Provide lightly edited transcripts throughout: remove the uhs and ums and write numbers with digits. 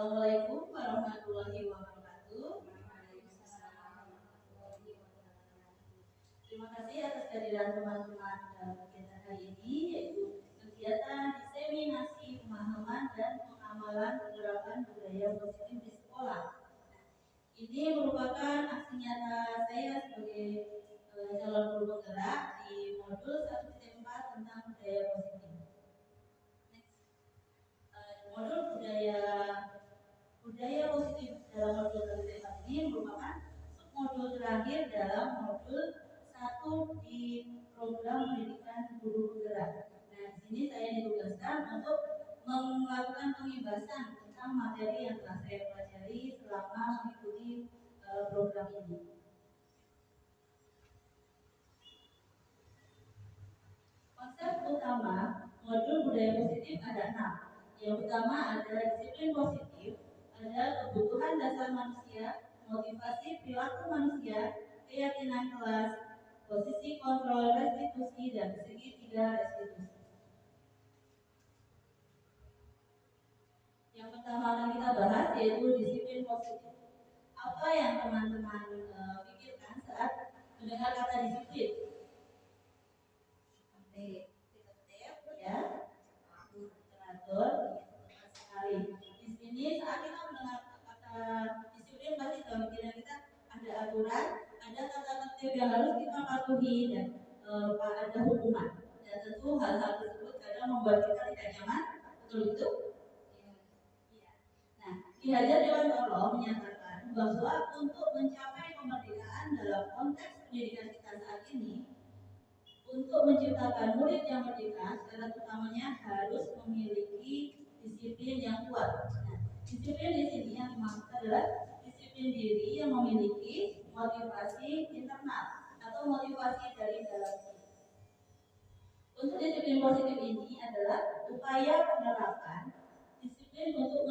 Assalamualaikum warahmatullahi wabarakatuh. Terima kasih atas kehadiran teman-teman dalam kegiatan hari ini, yaitu kegiatan diseminasi pemahaman dan pengamalan penerapan budaya positif di sekolah. Ini merupakan aksi nyata saya sebagai calon guru penggerak di modul 1.4 tentang budaya positif. Modul budaya positif dalam modul 1.4 ini merupakan submodul terakhir dalam modul 1 di program pendidikan guru penggerak. Nah, di sini saya ditugaskan untuk melakukan pembahasan tentang materi yang telah saya pelajari selama mengikuti program ini. Konsep utama modul budaya positif ada 6. Yang pertama adalah disiplin positif, ada kebutuhan dasar manusia, motivasi perilaku manusia, keyakinan kelas, posisi kontrol restitusi, dan segitiga restitusi. Yang pertama akan kita bahas yaitu disiplin positif. Apa yang teman-teman pikirkan saat mendengar kata disiplin? Tertib, ya, teratur, sekali. Di sini saat kita mendengar kata disiplin pasti dalam pikiran kita ada aturan, ada tata tertib yang harus kita patuhi dan ada hukuman. Dan tentu hal-hal tersebut kadang membuat kita tidak nyaman, betul itu? Ya. Nah, Ki Hajar Dewantara menyatakan bahwa untuk mencapai kemerdekaan dalam konteks pendidikan kita saat ini, untuk menciptakan murid yang merdeka, syarat utamanya harus memiliki disiplin yang kuat. Nah, disiplin di sini yang dimaksud adalah disiplin diri yang memiliki motivasi internal atau motivasi dari dalam diri. Untuk disiplin positif ini adalah upaya penerapan disiplin untuk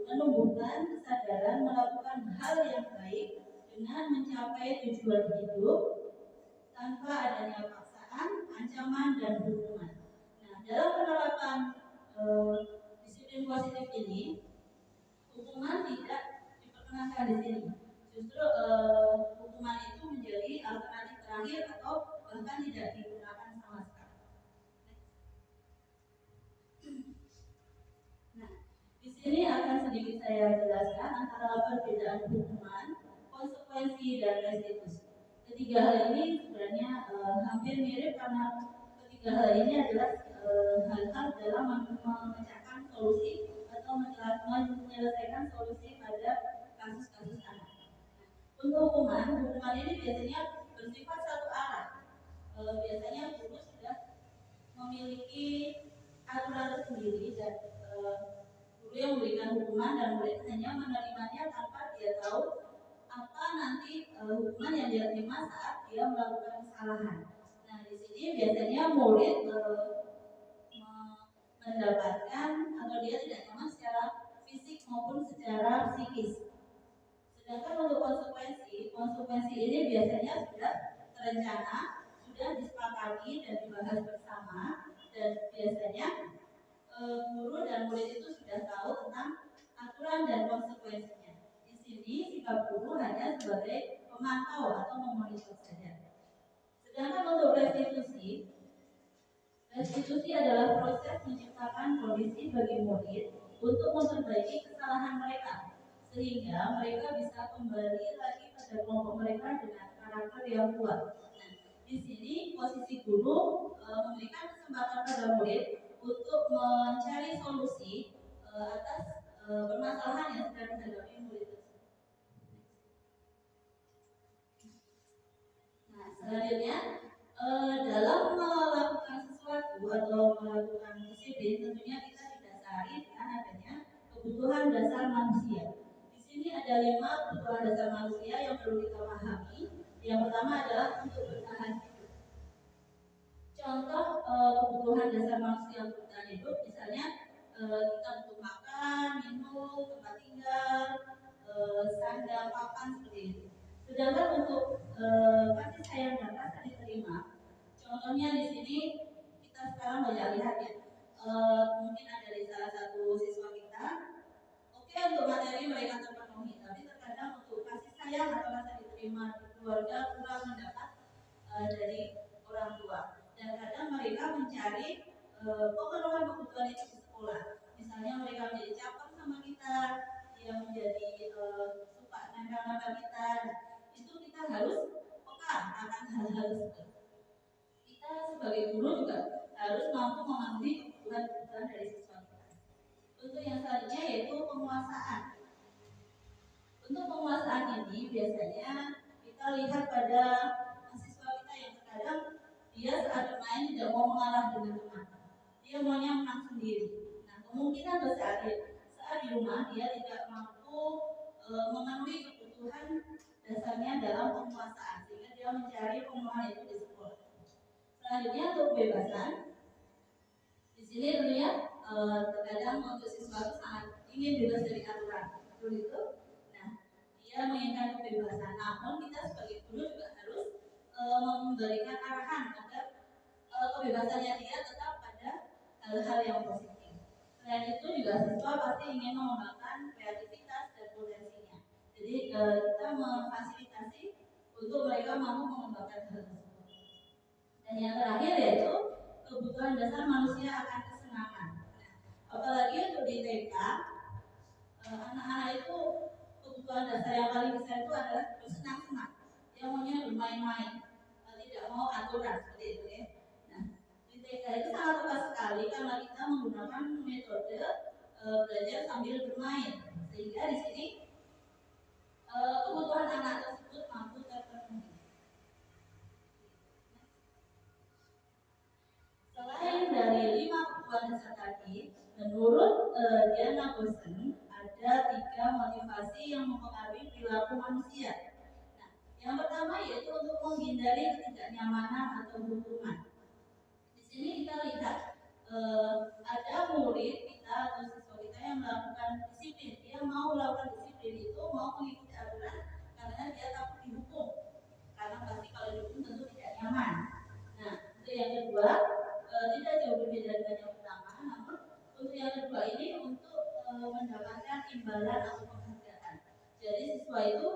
menumbuhkan kesadaran melakukan hal yang baik dengan mencapai tujuan hidup tanpa adanya ancaman dan hukuman. Nah, dalam penerapan disiplin positif ini, hukuman tidak diperkenankan di sini. Justru hukuman itu menjadi alternatif terakhir atau bahkan tidak digunakan sama sekali. Nah, di sini akan sedikit saya jelaskan antara perbedaan hukuman, konsekuensi, dan restitusi. Ketiga hal ini sebenarnya hampir mirip karena ketiga hal ini adalah hal-hal dalam memecahkan solusi atau menyelesaikan solusi pada kasus-kasus anak. Untuk hukuman ini biasanya bersifat satu arah. Biasanya guru sudah memiliki aturan tersendiri dan guru yang memberikan hukuman dan murid hanya menerimanya tanpa dia tahu apa nanti hukuman yang dia terima saat dia melakukan kesalahan. Nah, di sini biasanya murid mendapatkan atau dia tidak nyaman secara fisik maupun secara psikis. Sedangkan untuk konsekuensi ini biasanya sudah terencana, sudah disepakati dan dibahas bersama, dan biasanya guru dan murid itu sudah tahu tentang aturan dan konsekuensinya. Di sini sikap guru hanya sebagai pemantau atau memonitor saja. Sedangkan untuk restitusi adalah proses menciptakan kondisi bagi murid untuk memperbaiki kesalahan mereka, sehingga mereka bisa kembali lagi pada kelompok mereka dengan karakter yang kuat. Nah, di sini posisi guru memberikan kesempatan pada murid untuk mencari solusi atas permasalahan yang sedang dihadapi murid tersebut. Nah, selanjutnya dalam melakukan sesuatu atau melakukan disiplin tentunya kita didasari dengan adanya kebutuhan dasar manusia. Di sini ada 5 kebutuhan dasar manusia yang perlu kita pahami. Yang pertama adalah untuk bertahan hidup. Contoh kebutuhan dasar manusia untuk bertahan hidup, misalnya kita butuh makan, minum, tempat tinggal, sandang, papan, seperti itu. Sedangkan untuk kasih sayang dan rasa diterima, contohnya di sini kita sekarang banyak lihat ya, mungkin ada di salah satu siswa kita. Oke, untuk keluarga kurang mendapat dari orang tua, dan kadang mereka mencari pemenuhan kebutuhan itu di sekolah. Misalnya mereka menjadi caper sama kita, dia menjadi suka nempel-nempel kita. Itu kita harus peka akan hal-hal tersebut. Kita sebagai guru juga harus mampu memenuhi kebutuhan dari siswa kita. Untuk yang selanjutnya yaitu penguasaan. Untuk penguasaan ini biasanya kita lihat pada mahasiswa kita yang terkadang dia saat bermain tidak mau mengalah dengan teman, dia maunya menang sendiri. Nah, kemungkinan besar saat di rumah dia tidak mampu memenuhi kebutuhan dasarnya dalam penguasaan, sehingga dia mencari pemenuhan itu di sekolah. Selanjutnya untuk kebebasan. Di sini tentunya terkadang untuk siswa itu sangat ingin bebas dari aturan, betul itu. Nah, dia menginginkan kebebasan. Namun kita sebagai guru juga harus memberikan arahan agar kebebasannya dia tetap pada hal-hal yang positif. Selain itu juga siswa pasti ingin mengembangkan kreativitas dan potensinya. Jadi kita memfasilitasi untuk mereka mampu mengembangkan hal tersebut. Dan yang terakhir yaitu kebutuhan dasar manusia akan kesenangan. Apalagi untuk di TK, anak-anak itu kebutuhan dasar yang paling besar itu adalah bersenang-senang. Dia maunya bermain-main, tidak mau aturan seperti itu ya. Nah, di TK itu sangat tepat sekali karena kita menggunakan metode belajar sambil bermain, sehingga di sini kebutuhan anak tersebut mampu terpenuhi. Selain dari 5 kebutuhan dasar tadi, menurut Diana Bosen ada 3 motivasi yang mempengaruhi perilaku manusia. Nah, yang pertama yaitu untuk menghindari ketidaknyamanan atau hukuman. Di sini kita lihat ada murid kita atau siswa kita yang melakukan disiplin. Dia mau melakukan disiplin itu mau mengikuti aturan karena dia takut dihukum. Karena pasti kalau dihukum tentu tidak nyaman. Nah, itu yang kedua. Tidak jauh berbeda dengan yang pertama, namun untuk yang kedua ini untuk mendapatkan imbalan atau penghargaan. Jadi siswa itu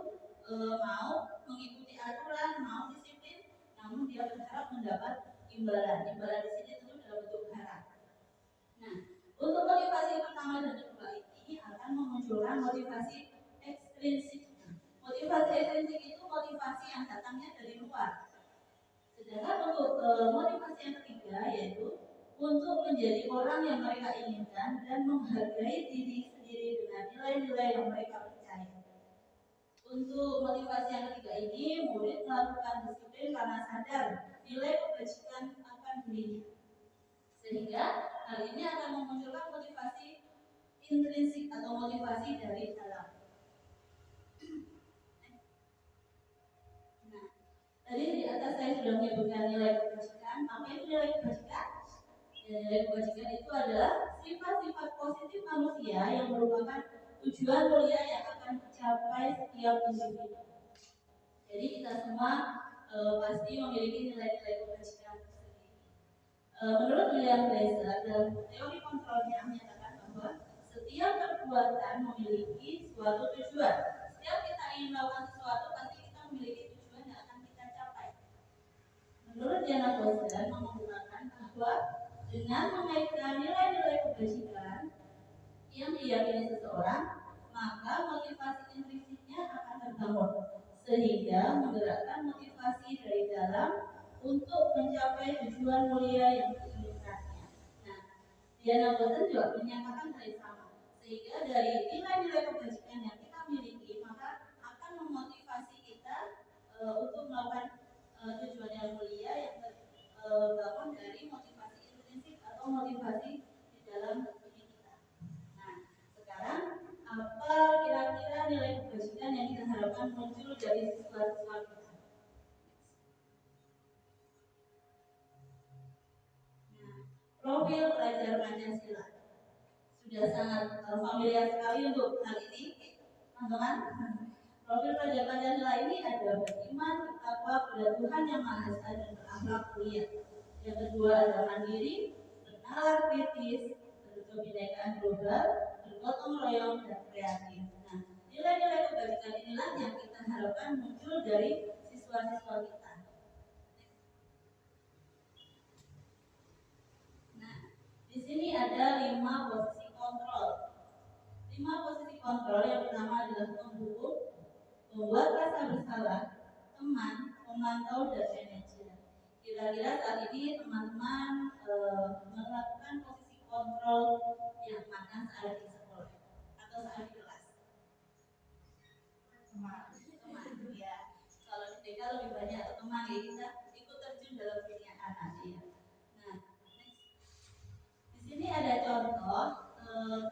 mau mengikuti aturan, mau disiplin, namun dia berharap mendapat imbalan. Imbalan di sini tentu dalam bentuk harap. Nah, untuk motivasi pertama dan kedua ini akan memunculkan motivasi ekstrinsik. Motivasi ekstrinsik itu motivasi yang datangnya dari luar. Sedangkan untuk motivasi yang ketiga yaitu untuk menjadi orang yang mereka inginkan dan menghargai diri sendiri dengan nilai-nilai yang mereka percaya. Untuk motivasi yang ketiga ini, murid melakukan disiplin karena sadar nilai kebajikan akan dirinya. Sehingga hal ini akan memunculkan motivasi intrinsik atau motivasi dari dalam. Tadi di atas saya sudah menyebutkan nilai kebajikan. Apa itu nilai kebajikan? Ya, nilai kebajikan itu adalah sifat-sifat positif manusia yang merupakan tujuan mulia yang akan dicapai setiap individu. Jadi kita semua pasti memiliki nilai-nilai kebajikan tersendiri. Menurut William Glasser dalam teori kontrolnya menyatakan bahwa setiap perbuatan memiliki suatu tujuan. Setiap kita ingin melakukan sesuatu pasti kita memiliki tujuan yang akan kita capai. Menurut Diana Bosen mengungkapkan bahwa dengan mengaitkan nilai-nilai kebajikan yang diyakini seseorang, maka motivasi intrinsiknya akan terbangun sehingga menggerakkan motivasi dari dalam untuk mencapai tujuan mulia yang diinginkannya. Nah, Diana Bosen juga menyatakan hal yang sama, sehingga dari nilai-nilai kebajikan yang kita miliki maka akan memotivasi kita untuk melakukan tujuan yang mulia yang terbangun dari motivasi intrinsik atau motivasi di dalam diri kita. Nah, sekarang apa kira-kira nilai kebajikan yang kita harapkan muncul dari siswa-siswa kita? Nah, profil pelajar Pancasila sudah sangat familiar sekali untuk hal ini, teman-teman. Profil pelajar Pancasila ini ada beriman, bertakwa kepada Tuhan Yang Maha Esa dan berakhlak mulia. Yang kedua adalah mandiri, bernalar kritis, berkebinekaan global, bergotong royong dan kreatif. Nah, nilai-nilai kebajikan inilah yang kita harapkan muncul dari siswa siswa-siswa kita. Nah, di sini ada 5 posisi kontrol. 5 posisi kontrol yang pertama adalah penghukum, membuat rasa bersalah, teman, pemantau, dan manajer. Kira-kira saat ini teman-teman melakukan posisi kontrol yang mana saat di sekolah atau saat di kelas? Teman, ya. Kalau di TK lebih banyak teman, ya kita ikut terjun dalam dunia anak, ya. Nah, di sini ada contoh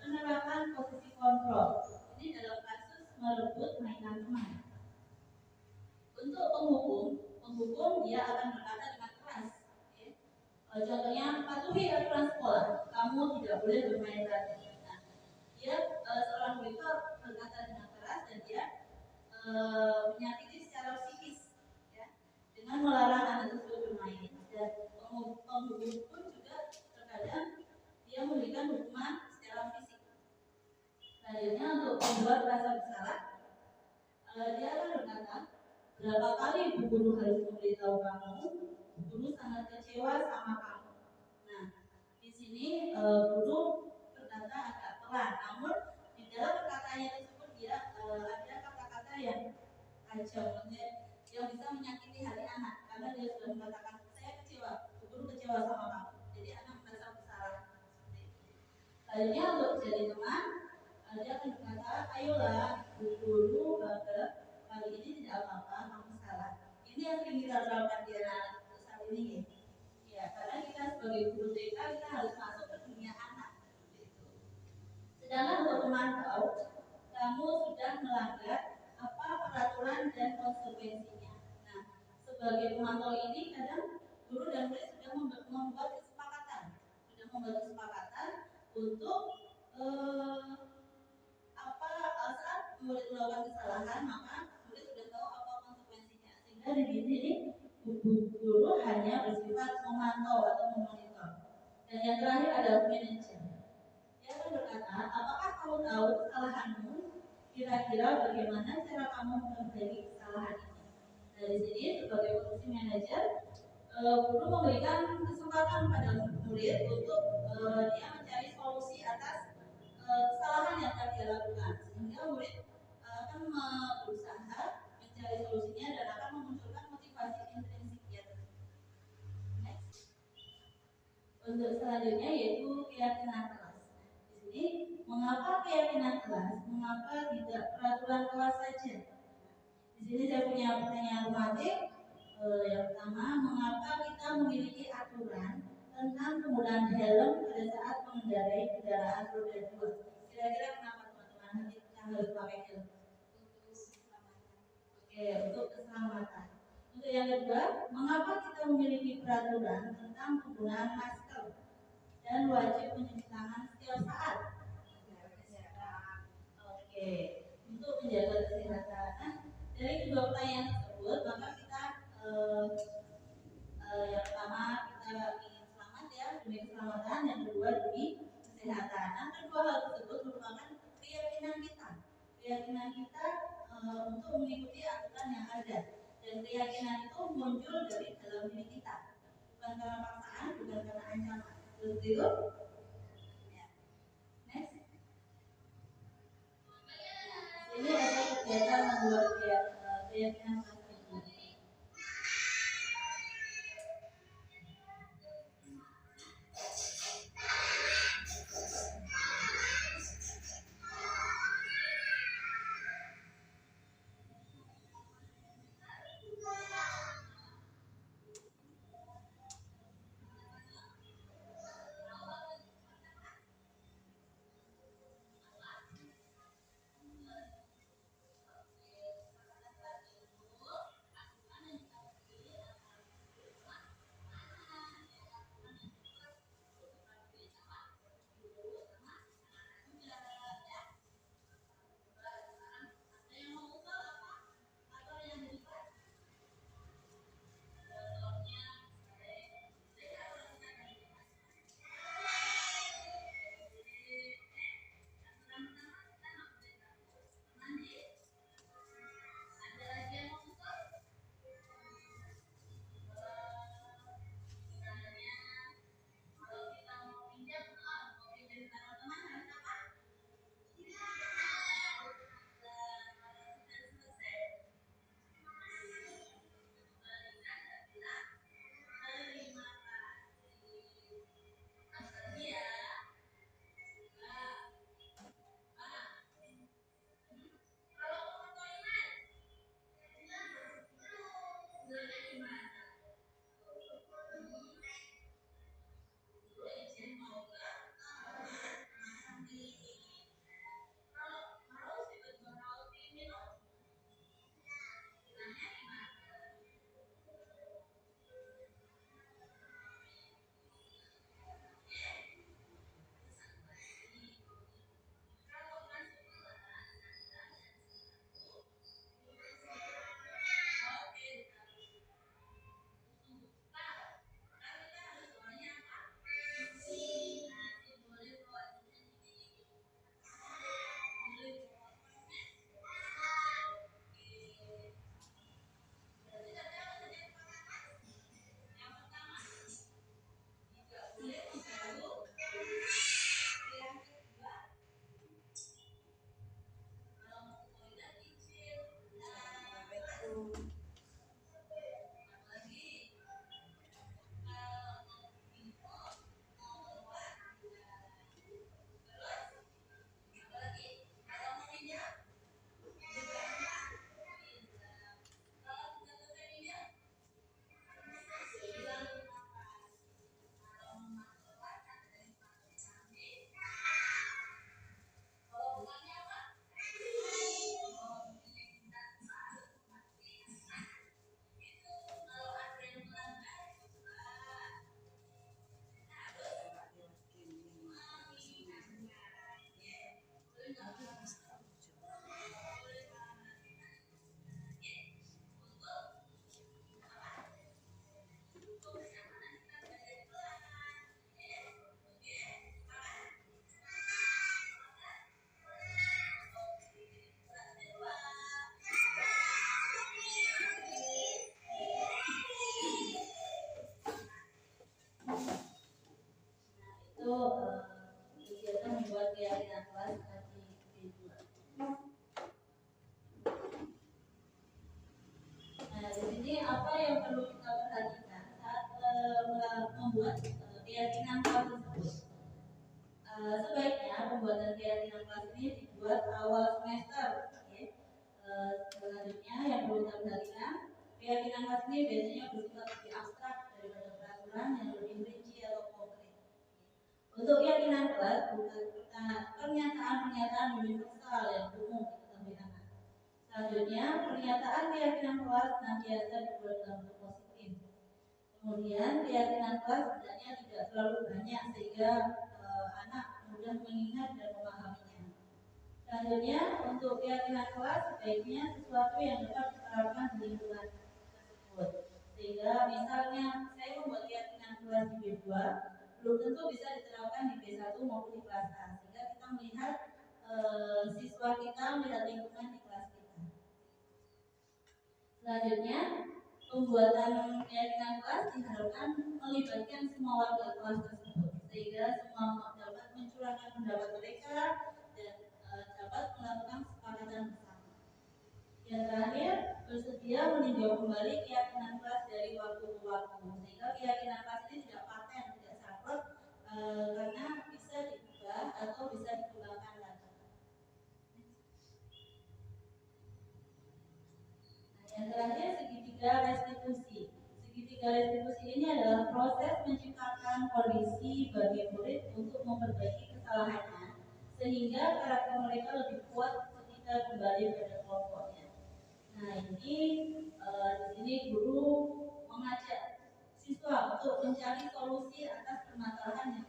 penerapan posisi kontrol. Ini dalam kasus merebut mainan teman. Untuk penghukum dia akan berkata dengan keras. Ya. Contohnya, patuhi aturan sekolah. Kamu tidak boleh bermain lagi. Nah, dia seorang guru itu berkata dengan keras dan dia menyakiti secara psikis, ya, dengan melarang anak tersebut bermain. Dan penghukum pun juga terkadang dia memberikan hukuman secara fisik. Selanjutnya untuk membuat rasa bersalah, dia akan berkata, berapa kali Bu Guru harus memberitahu kamu, Bu Guru sangat kecewa sama kamu. Nah, di sini guru berkata agak pelan, namun di dalam perkataannya tersebut dia ada kata-kata yang tajam, yang bisa menyakiti hati anak, karena dia sudah mengatakan saya kecewa, Bu Guru kecewa sama kamu. Jadi anak merasa bersalah. Selanjutnya untuk jadi teman, dia akan berkata, ayolah Bu Guru, kali ini tidak apa-apa, kamu salah. Ini yang sering kita terapkan di anak saat ini, ya, karena kita sebagai guru TK kita harus masuk ke dunia anak. Gitu. Sedangkan untuk pemantau, kamu sudah melanggar apa peraturan dan konsekuensinya. Nah, sebagai pemantau ini kadang guru dan murid sudah membuat kesepakatan, untuk saat murid melakukan kesalahan, maka murid sudah tahu apa konsekuensinya. Sehingga di sini guru hanya bersifat memantau atau memonitor. Dan yang terakhir adalah manajer. Dia akan berkata, apakah kamu tahu kesalahanmu? Kira-kira bagaimana cara kamu memperbaiki kesalahan ini? Dari sini sebagai posisi manajer, guru memberikan kesempatan pada murid untuk dia mencari solusi atas kesalahan yang telah dia lakukan, sehingga murid akan berusaha mencari solusinya dan akan memunculkan motivasi intrinsik. Next. Untuk selanjutnya yaitu keyakinan kelas. Di sini mengapa keyakinan kelas? Mengapa tidak peraturan kelas saja? Di sini saya punya pertanyaan tematik. Yang pertama, mengapa kita memiliki aturan tentang penggunaan helm pada saat mengendarai kendaraan roda 2? Kira-kira kenapa teman-teman kita harus pakai helm? Untuk keselamatan. Untuk yang kedua, mengapa kita memiliki peraturan tentang penggunaan masker dan wajib mencuci tangan setiap saat? Untuk menjaga kesehatan. Nah, dari kedua pertanyaan tersebut, maka kita yang pertama kita ingin selamat, ya, demi keselamatan, yang kedua demi kesehatan. Nah, kedua hal tersebut merupakan keyakinan kita untuk mengikuti aturan yang ada, dan keyakinan itu muncul dari dalam diri kita, bukan karena paksaan, bukan karena ancaman. Seperti itu. Ya. Next. Ini ada kegiatan membuat keyakinan tersebut. buat awal semester. Selanjutnya yang perlu kita perhatikan, keyakinan kelas ini biasanya bersifat lebih abstrak daripada peraturan yang lebih rinci atau konkret. Untuk keyakinan kelas bukan pernyataan-pernyataan universal yang umum diketahui anak. Selanjutnya, pernyataan keyakinan kelas senantiasa dibuat dalam bentuk positif. Kemudian, keyakinan kelas sebenarnya tidak terlalu banyak sehingga anak mudah mengingat dan memahaminya. Selanjutnya, untuk keyakinan kelas sebaiknya sesuatu yang dapat diterapkan di lingkungan tersebut. Sehingga misalnya saya membuat keyakinan kelas di B2 belum tentu bisa diterapkan di B1 maupun di kelas A. Sehingga kita melihat siswa kita melihat lingkungan di kelas kita. Selanjutnya, pembuatan keyakinan kelas diharapkan melibatkan semua warga kelas tersebut sehingga semua dapat mencurahkan pendapat mereka dan dapat melakukan kesepakatan bersama. Yang terakhir, bersedia meninjau kembali keyakinan kelas dari waktu ke waktu sehingga keyakinan kelas ini tidak paten, tidak saklek karena bisa diubah atau bisa dikembangkan lagi. Yang terakhir, segitiga restitusi. Segitiga restitusi ini adalah proses menciptakan kondisi bagi murid untuk memperbaiki kesalahannya sehingga karakter mereka lebih kuat ketika kembali pada kelompoknya. Nah, ini di sini guru mengajak siswa untuk mencari solusi atas permasalahan yang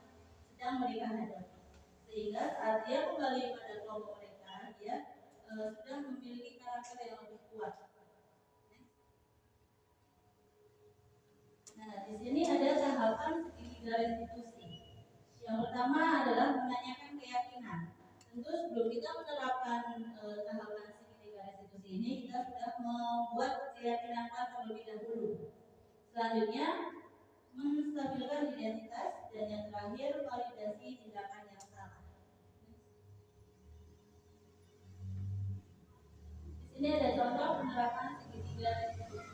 sedang mereka hadapi sehingga saat dia kembali pada kelompok mereka, dia sudah memiliki karakter yang lebih kuat. Nah, di sini ada tahapan segitiga restitusi. Yang pertama adalah menanyakan keyakinan. Tentu sebelum kita menerapkan tahapan segitiga restitusi ini, kita sudah membuat keyakinan kelas terlebih dahulu. Selanjutnya, menstabilkan identitas dan yang terakhir validasi tindakan yang salah. Di sini ada contoh penerapan segitiga restitusi.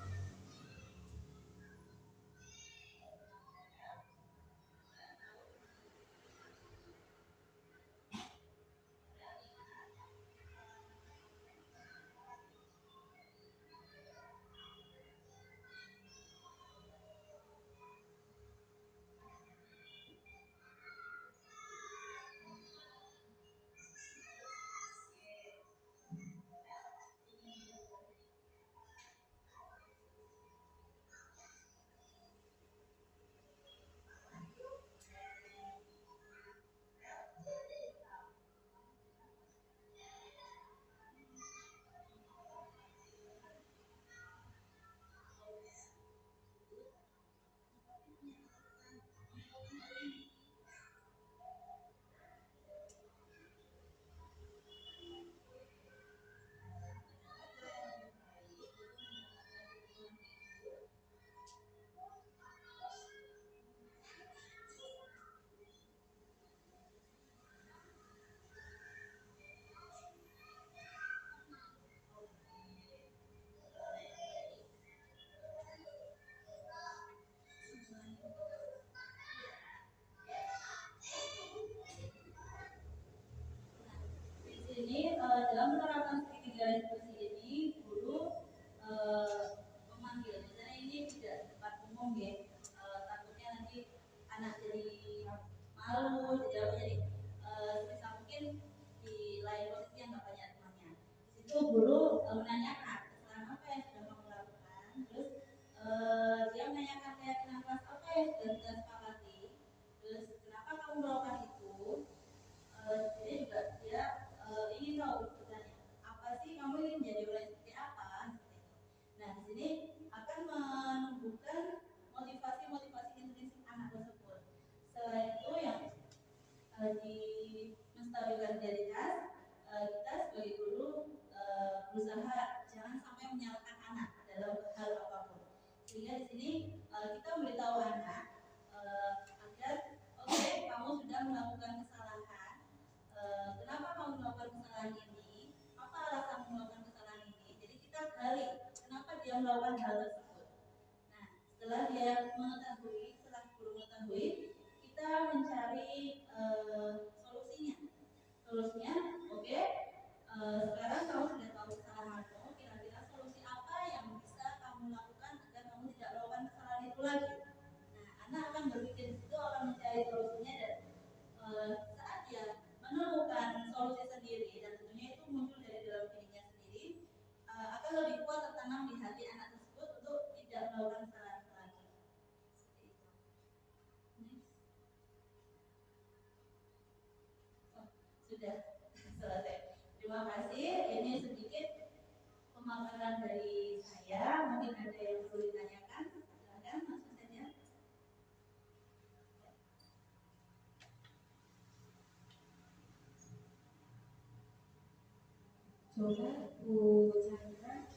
Ini dalam menerapkan segitiga restitusi ini guru memanggil, misalnya ini tidak tempat umum ya, takutnya nanti anak jadi malu, jadi sebisa mungkin di lain posisi yang nggak banyak temannya. Di situ guru menanyakan kesalahan apa yang sudah kamu lakukan, terus dia menanyakan keyakinan kelas apa yang sudah kita sepakati, terus kenapa kamu melakukan itu. Jadi juga dia ingin tahu sebenarnya apa sih kamu ingin menjadi orang seperti apa. Nah, di sini akan menumbuhkan motivasi-motivasi intrinsik anak tersebut. Selain itu yang di menstabilkan identitas, kita sebagai guru berusaha jangan sampai menyalahkan anak dalam hal apapun. Sehingga di sini kita memberitahu anak agar oke, kamu sudah melakukan kesalahan. Kenapa kamu melakukan kesalahan ini? Apa alasan melakukan kesalahan ini? Jadi kita gali kenapa dia melakukan hal tersebut. Nah, setelah dia mengetahui, setelah guru mengetahui, kita mencari solusinya. Solusinya, oke, sudah selesai. Terima kasih. Ini sedikit pemaparan dari saya. Mungkin ada yang perlu ditanyakan. Silakan langsung saja. Coba Bu Chandra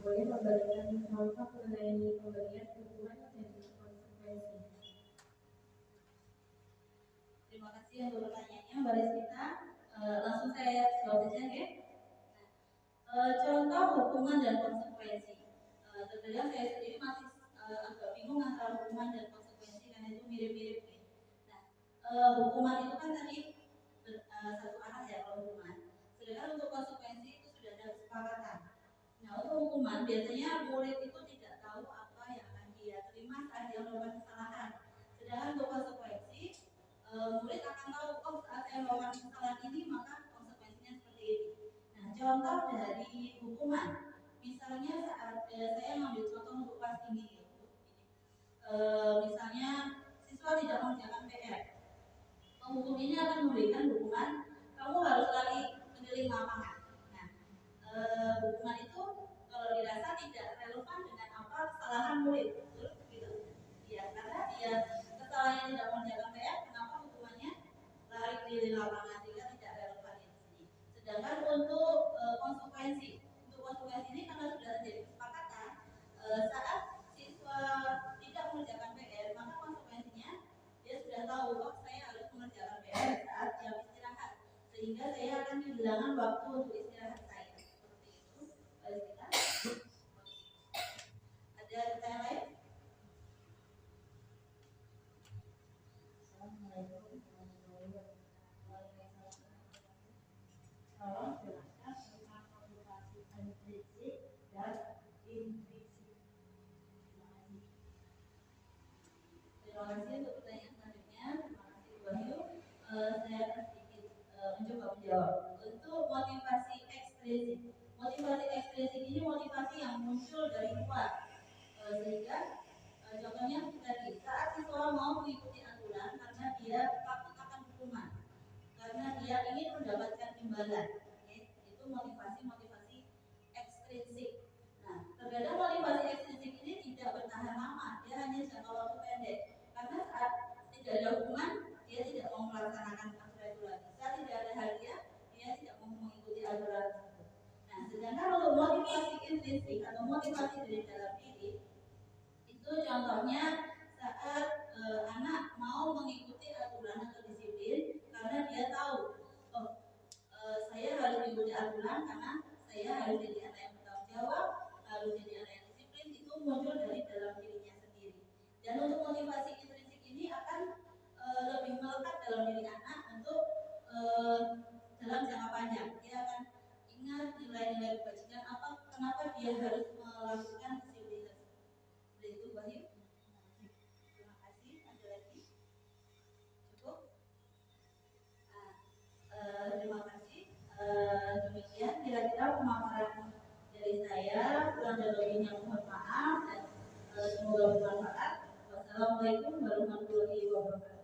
boleh memberikan contoh mengenai pemberian hukuman dan konsekuensi. Terima kasih untuk pertanyaannya, Mbak Rizkita. Langsung saya jawab saja ya. Contoh hukuman dan konsekuensi. Terkadang saya sendiri masih agak bingung antara hukuman dan konsekuensi karena itu mirip-mirip nih. Nah, hukuman itu kan tadi satu arah ya kalau hukuman. Sedangkan untuk konsekuensi itu sudah ada kesepakatan. Nah, untuk hukuman biasanya murid itu tidak tahu apa yang akan dia terima saat dia melakukan kesalahan. Sedangkan untuk konsekuensi, murid akan tahu, oh saat saya melakukan kesalahan ini maka konsekuensinya seperti ini. Nah, contoh dari hukuman, misalnya saat saya mengambil contoh untuk kelas tinggi ya, misalnya siswa tidak mengerjakan PR, penghukum ini akan memberikan hukuman, kamu harus lari keliling lapangan. Nah, hukuman itu kalau dirasa tidak relevan dengan apa kesalahan murid, betul gitu? Ya, karena dia kesalahannya tidak mengerjakan PR, kenapa hukumannya lari keliling lapangan, sehingga tidak relevan di sini. Sedangkan untuk konsekuensi ini karena sudah terjadi kesepakatan, saat siswa tidak mengerjakan PR, maka konsekuensinya dia sudah tahu, oh saya harus mengerjakan PR saat jam istirahat, sehingga saya akan kehilangan waktu untuk istirahat saya. Seperti itu. Baik kita. Ada pertanyaan lain? Tolong jelaskan tentang motivasi intrinsik dan intrinsik. Terima kasih untuk pertanyaan selanjutnya. Terima kasih Bu Wahyu. Saya akan sedikit mencoba menjawab. Untuk motivasi ekstrinsik. Motivasi ekstrinsik ini motivasi yang muncul dari luar. Sehingga contohnya tadi saat siswa mau mengikuti aturan karena dia takut akan hukuman, karena dia ingin mendapatkan imbalan, itu motivasi ekstrinsik. Nah, terkadang motivasi ekstrinsik ini tidak bertahan lama, dia hanya jangka waktu pendek, karena saat tidak ada hukuman dia tidak mau melaksanakan aturan itu lagi, saat tidak ada hadiah dia tidak mau mengikuti aturan tersebut. Nah, sedangkan untuk motivasi intrinsik atau motivasi dari dalam diri, itu contohnya saat anak mau mengikuti aturan atau disiplin karena dia tahu, oh saya harus mengikuti aturan karena saya harus jadi anak yang bertanggung jawab, harus jadi anak yang disiplin, itu muncul dari dalam dirinya sendiri. Dan untuk motivasi intrinsik ini akan lebih melekat dalam diri anak untuk dalam jangka panjang. Dia akan ingat nilai-nilai kebajikan apa, kenapa dia harus melakukan disiplin tersebut. Seperti itu, Wahyu. Terima kasih. Ada lagi? Cukup? Terima kasih. Demikian kira-kira pemaparan dari saya. Kurang dan lebihnya mohon maaf dan semoga bermanfaat. Wassalamualaikum warahmatullahi wabarakatuh.